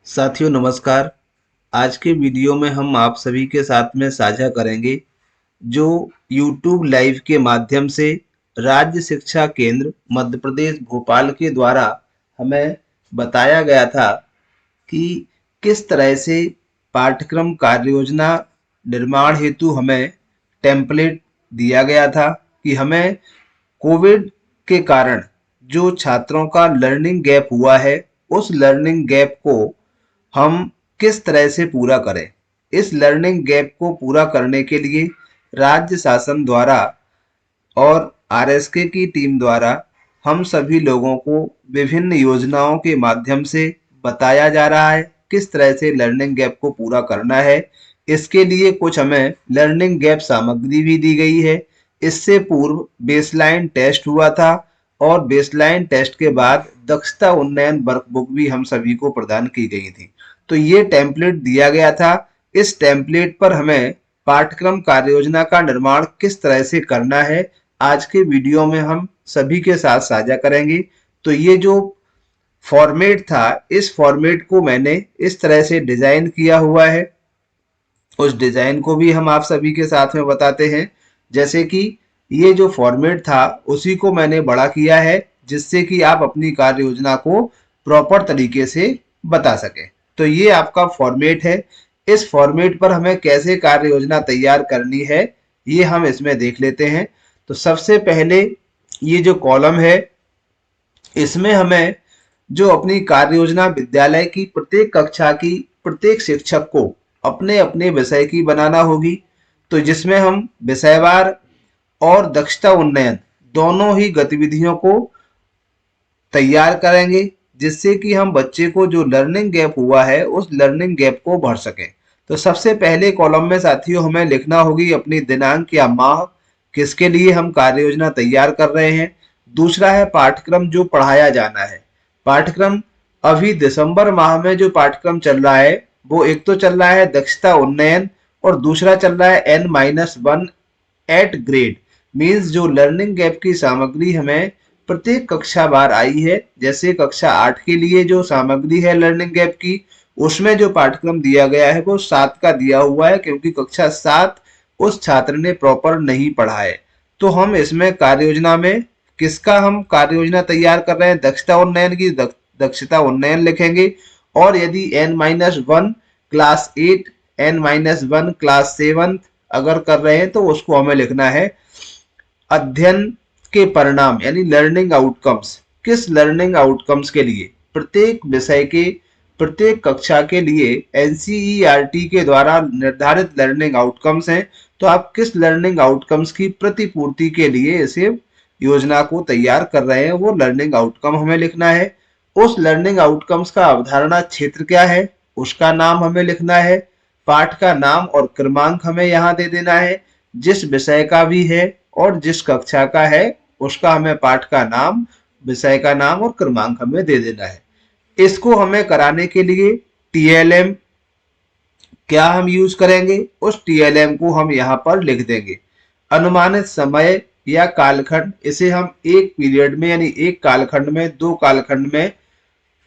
साथियों नमस्कार। आज के वीडियो में हम आप सभी के साथ में साझा करेंगे जो YouTube लाइव के माध्यम से राज्य शिक्षा केंद्र मध्य प्रदेश भोपाल के द्वारा हमें बताया गया था कि किस तरह से पाठ्यक्रम कार्य योजना निर्माण हेतु हमें टेम्पलेट दिया गया था कि हमें कोविड के कारण जो छात्रों का लर्निंग गैप हुआ है उस लर्निंग गैप को हम किस तरह से पूरा करें। इस लर्निंग गैप को पूरा करने के लिए राज्य शासन द्वारा और आरएसके की टीम द्वारा हम सभी लोगों को विभिन्न योजनाओं के माध्यम से बताया जा रहा है किस तरह से लर्निंग गैप को पूरा करना है। इसके लिए कुछ हमें लर्निंग गैप सामग्री भी दी गई है। इससे पूर्व बेसलाइन टेस्ट हुआ था और बेसलाइन टेस्ट के बाद दक्षता उन्नयन वर्कबुक भी हम सभी को प्रदान की गई थी। तो ये टेम्पलेट दिया गया था। इस टेम्पलेट पर हमें पाठ्यक्रम कार्य योजना का निर्माण किस तरह से करना है आज के वीडियो में हम सभी के साथ साझा करेंगे। तो ये जो फॉर्मेट था इस फॉर्मेट को मैंने इस तरह से डिजाइन किया हुआ है। उस डिजाइन को भी हम आप सभी के साथ में बताते हैं। जैसे कि ये जो फॉर्मेट था उसी को मैंने बड़ा किया है जिससे कि आप अपनी कार्य योजना को प्रॉपर तरीके से बता सकें। तो ये आपका फॉर्मेट है। इस फॉर्मेट पर हमें कैसे कार्य योजना तैयार करनी है ये हम इसमें देख लेते हैं। तो सबसे पहले ये जो कॉलम है इसमें हमें जो अपनी कार्य योजना विद्यालय की प्रत्येक कक्षा की प्रत्येक शिक्षक को अपने अपने विषय की बनाना होगी। तो जिसमें हम विषयवार और दक्षता उन्नयन दोनों ही गतिविधियों को तैयार करेंगे जिससे कि हम बच्चे को जो लर्निंग गैप हुआ है उस लर्निंग गैप को भर सकें। तो सबसे पहले कॉलम में साथियों हमें लिखना होगी अपनी दिनांक या माह किसके लिए हम कार्य योजना तैयार कर रहे हैं। दूसरा है पाठ्यक्रम जो पढ़ाया जाना है। पाठ्यक्रम अभी दिसंबर माह में जो पाठ्यक्रम चल रहा है वो एक तो चल रहा है दक्षता उन्नयन और दूसरा चल रहा है N-1 एट ग्रेड। मीन्स जो लर्निंग गैप की सामग्री हमें प्रत्येक कक्षा बार आई है। जैसे कक्षा 8 के लिए जो सामग्री है लर्निंग गैप की उसमें जो पाठ्यक्रम दिया गया है वो 7 का दिया हुआ है क्योंकि कक्षा 7 उस छात्र ने प्रॉपर नहीं पढ़ा है। तो हम इसमें कार्य योजना में किसका हम कार्य योजना तैयार कर रहे हैं दक्षता उन्नयन की दक्षता उन्नयन लिखेंगे। और यदि N-1 क्लास 8 N-1 क्लास 7 अगर कर रहे हैं तो उसको हमें लिखना है अध्ययन के परिणाम यानी लर्निंग आउटकम्स। किस लर्निंग आउटकम्स के लिए प्रत्येक विषय के प्रत्येक कक्षा के लिए एनसीईआरटी के द्वारा निर्धारित लर्निंग आउटकम्स हैं। तो आप किस लर्निंग आउटकम्स की प्रतिपूर्ति के लिए इसे योजना को तैयार कर रहे हैं वो लर्निंग आउटकम हमें लिखना है। उस लर्निंग आउटकम्स का अवधारणा क्षेत्र क्या है उसका नाम हमें लिखना है। पाठ का नाम और क्रमांक हमें यहाँ दे देना है। जिस विषय का भी है और जिस कक्षा का है उसका हमें पाठ का नाम विषय का नाम और क्रमांक हमें दे देना है। इसको हमें कराने के लिए टीएलएम क्या हम यूज करेंगे उस टीएलएम को हम यहाँ पर लिख देंगे। अनुमानित समय या कालखंड इसे हम एक पीरियड में यानी एक कालखंड में 2 कालखंड में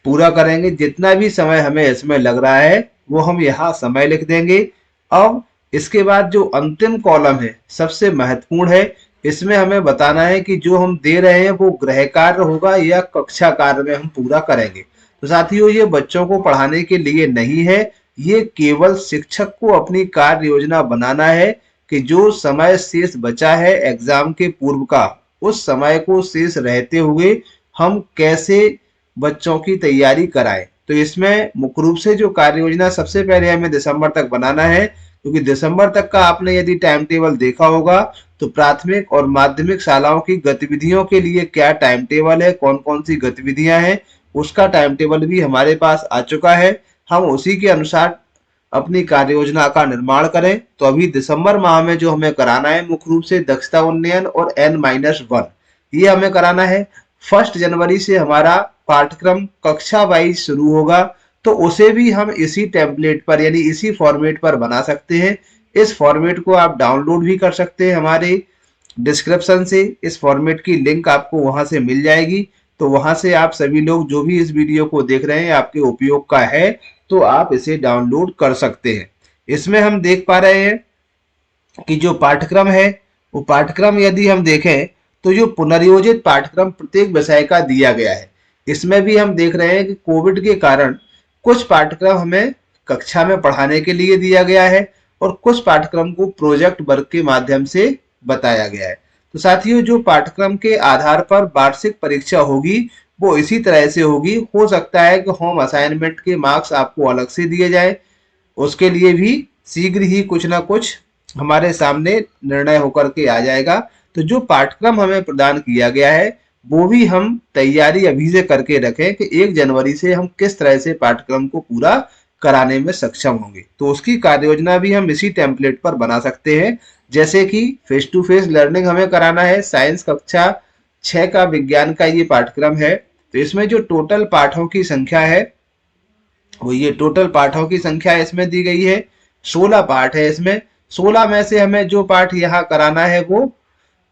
पूरा करेंगे। जितना भी समय हमें इसमें लग रहा है वो हम यहाँ समय लिख देंगे। अब इसके बाद जो अंतिम कॉलम है सबसे महत्वपूर्ण है। इसमें हमें बताना है कि जो हम दे रहे हैं वो गृह कार्य होगा या कक्षा कार्य में हम पूरा करेंगे। तो साथियों ये बच्चों को पढ़ाने के लिए नहीं है, ये केवल शिक्षक को अपनी कार्य योजना बनाना है कि जो समय शेष बचा है एग्जाम के पूर्व का उस समय को शेष रहते हुए हम कैसे बच्चों की तैयारी कराएं। तो इसमें मुख्य रूप से जो कार्य योजना सबसे पहले हमें दिसंबर तक बनाना है क्योंकि दिसंबर तक का आपने यदि टाइम टेबल देखा होगा तो प्राथमिक और माध्यमिक शालाओं की गतिविधियों के लिए क्या टाइम टेबल है कौन कौन सी गतिविधियां हैं उसका टाइम टेबल भी हमारे पास आ चुका है। हम उसी के अनुसार अपनी कार्य योजना का निर्माण करें। तो अभी दिसंबर माह में जो हमें कराना है मुख्य रूप से दक्षता उन्नयन और N-1 ये हमें कराना है। 1 जनवरी से हमारा पाठ्यक्रम कक्षा वाइज शुरू होगा तो उसे भी हम इसी टेम्पलेट पर यानी इसी फॉर्मेट पर बना सकते हैं। इस फॉर्मेट को आप डाउनलोड भी कर सकते हैं हमारे डिस्क्रिप्शन से। इस फॉर्मेट की लिंक आपको वहां से मिल जाएगी। तो वहां से आप सभी लोग जो भी इस वीडियो को देख रहे हैं आपके उपयोग का है तो आप इसे डाउनलोड कर सकते हैं। इसमें हम देख पा रहे हैं कि जो पाठ्यक्रम है वो पाठ्यक्रम यदि हम देखें तो जो पुनर्योजित पाठ्यक्रम प्रत्येक विषय का दिया गया है। इसमें भी हम देख रहे हैं कि कोविड के कारण कुछ पाठ्यक्रम हमें कक्षा में पढ़ाने के लिए दिया गया है और कुछ पाठ्यक्रम को प्रोजेक्ट वर्क के माध्यम से बताया गया है। तो साथियों, जो पाठ्यक्रम के आधार पर वार्षिक परीक्षा होगी वो इसी तरह से होगी। हो सकता है कि होम असाइनमेंट के मार्क्स आपको अलग से दिए जाए, उसके लिए भी शीघ्र ही कुछ ना कुछ हमारे सामने निर्णय होकर के आ जाएगा। तो जो पाठ्यक्रम हमें प्रदान किया गया है वो भी हम तैयारी अभी से करके रखें कि 1 जनवरी से हम किस तरह से पाठ्यक्रम को पूरा कराने में सक्षम होंगे। तो उसकी कार्य योजना भी हम इसी टेम्पलेट पर बना सकते हैं। जैसे कि फेस टू फेस लर्निंग हमें कराना है, साइंस कक्षा 6 का विज्ञान का ये पाठ्यक्रम है। तो इसमें जो टोटल पाठों की संख्या है वो ये टोटल पाठों की संख्या इसमें दी गई है, 16 पाठ है इसमें। 16 में से हमें जो पाठ यहाँ कराना है वो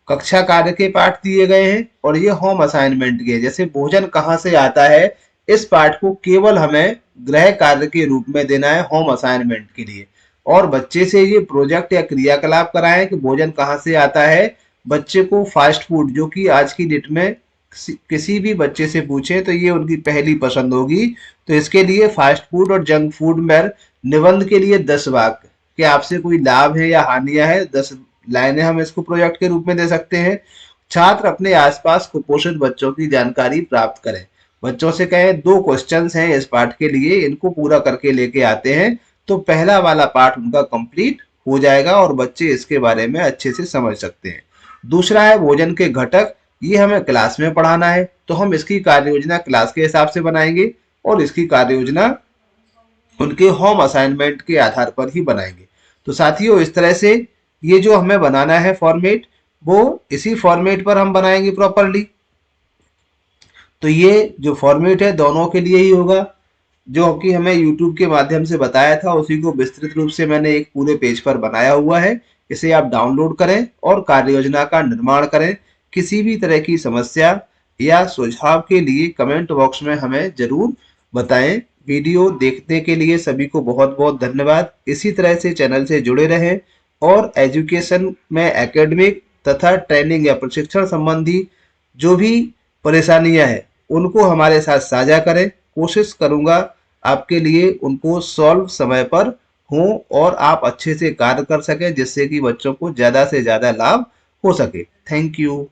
कक्षा कार्य के पाठ दिए गए हैं और ये होम असाइनमेंट के। जैसे भोजन कहाँ से आता है, इस पाठ को केवल हमें गृह कार्य के रूप में देना है होम असाइनमेंट के लिए। और बच्चे से ये प्रोजेक्ट या क्रियाकलाप कराएं कि भोजन कहाँ से आता है। बच्चे को फास्ट फूड, जो कि आज की डेट में किसी भी बच्चे से पूछे तो ये उनकी पहली पसंद होगी। तो इसके लिए फास्ट फूड और जंक फूड में निबंध के लिए 10 वाक्य कि आपसे कोई लाभ है या हानियां है, 10 लाइनें हम इसको प्रोजेक्ट के रूप में दे सकते हैं। छात्र अपने आसपास कुपोषित बच्चों की जानकारी प्राप्त करें। बच्चों से कहें 2 क्वेश्चंस हैं इस पाठ के लिए, इनको पूरा करके लेके आते हैं तो पहला वाला पाठ उनका कंप्लीट हो जाएगा और बच्चे इसके बारे में अच्छे से समझ सकते हैं। दूसरा है भोजन के घटक, ये हमें क्लास में पढ़ाना है तो हम इसकी कार्य योजना क्लास के हिसाब से बनाएंगे और इसकी कार्य योजना उनके होम असाइनमेंट के आधार पर ही बनाएंगे। तो साथियों, इस तरह से ये जो हमें बनाना है फॉर्मेट, वो इसी फॉर्मेट पर हम बनाएंगे प्रॉपरली। तो ये जो फॉर्मेट है दोनों के लिए ही होगा। जो कि हमें YouTube के माध्यम से बताया था उसी को विस्तृत रूप से मैंने एक पूरे पेज पर बनाया हुआ है। इसे आप डाउनलोड करें और कार्य योजना का निर्माण करें। किसी भी तरह की समस्या या सुझाव के लिए कमेंट बॉक्स में हमें जरूर बताएं। वीडियो देखने के लिए सभी को बहुत बहुत धन्यवाद। इसी तरह से चैनल से जुड़े रहें और एजुकेशन में एकेडमिक तथा ट्रेनिंग या प्रशिक्षण संबंधी जो भी परेशानियां हैं उनको हमारे साथ साझा करें। कोशिश करूंगा आपके लिए उनको सॉल्व समय पर हो और आप अच्छे से कार्य कर सकें, जिससे कि बच्चों को ज्यादा से ज्यादा लाभ हो सके। Thank you.